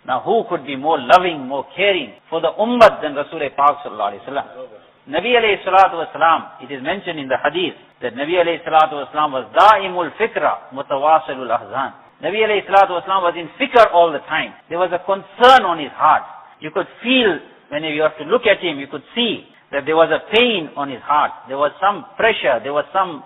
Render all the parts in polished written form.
Now who could be more loving, more caring for the ummah than Rasul Pak sallallahu alayhi wa sallam? Nabi alayhi salatu wasalam, it is mentioned in the hadith that Nabi alayhi salatu wasalam was da'imul fikra mutawasilul ahzan. Nabi alayhi salatu wasalam was in fikr all the time. There was a concern on his heart. You could feel, when you have to look at him, you could see that there was a pain on his heart. There was some pressure, there was some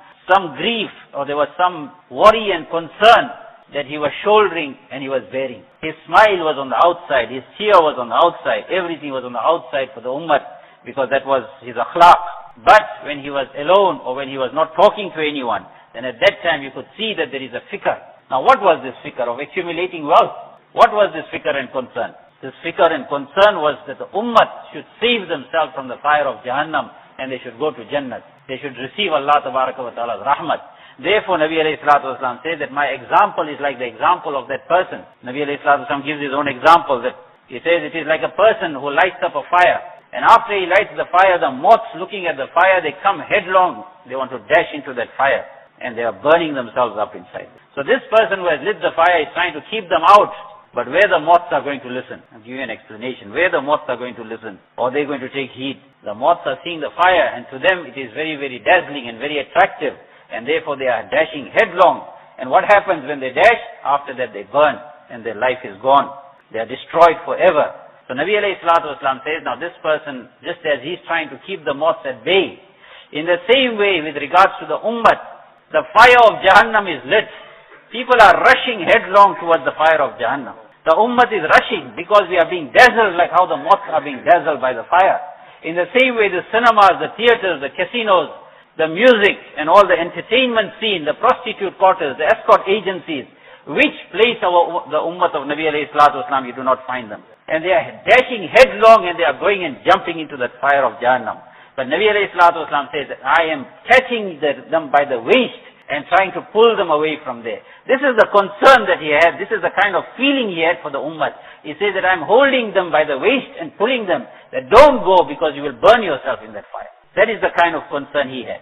grief, or there was some worry and concern that he was shouldering and he was bearing. His smile was on the outside, his cheer was on the outside, everything was on the outside for the ummah, because that was his akhlaq. But when he was alone or when he was not talking to anyone, then at that time you could see that there is a fikr. Now what was this fikr of accumulating wealth? What was this fikr and concern? This fikr and concern was that the ummah should save themselves from the fire of Jahannam and they should go to Jannah. They should receive Allah Tabaraka wa Ta'ala's rahmat. Therefore, Nabi alayhi salatu wasalam says that my example is like the example of that person. Nabi alayhi salatu wasalam gives his own example, that he says it is like a person who lights up a fire. And after he lights the fire, the moths looking at the fire, they come headlong. They want to dash into that fire. And they are burning themselves up inside. So this person who has lit the fire is trying to keep them out. But where the moths are going to listen? I'll give you an explanation. Where the moths are going to listen? Or they're going to take heed. The moths are seeing the fire, and to them it is very, very dazzling and very attractive. And therefore they are dashing headlong. And what happens when they dash? After that they burn, and their life is gone. They are destroyed forever. So Nabi alayhi salatu wasalam says, now this person, just as he's trying to keep the moths at bay, in the same way with regards to the ummah, the fire of Jahannam is lit. People are rushing headlong towards the fire of Jahannam. The ummah is rushing because we are being dazzled like how the moths are being dazzled by the fire. In the same way, the cinemas, the theaters, the casinos, the music and all the entertainment scene, the prostitute quarters, the escort agencies, which place the ummah of Nabi alayhi salatu wasalam, you do not find them. And they are dashing headlong and they are going and jumping into that fire of Jahannam. But Nabi alayhi salatu wasalam says that I am catching them by the waist and trying to pull them away from there. This is the concern that he had. This is the kind of feeling he had for the ummah. He says that I'm holding them by the waist and pulling them, that don't go because you will burn yourself in that fire. That is the kind of concern he had.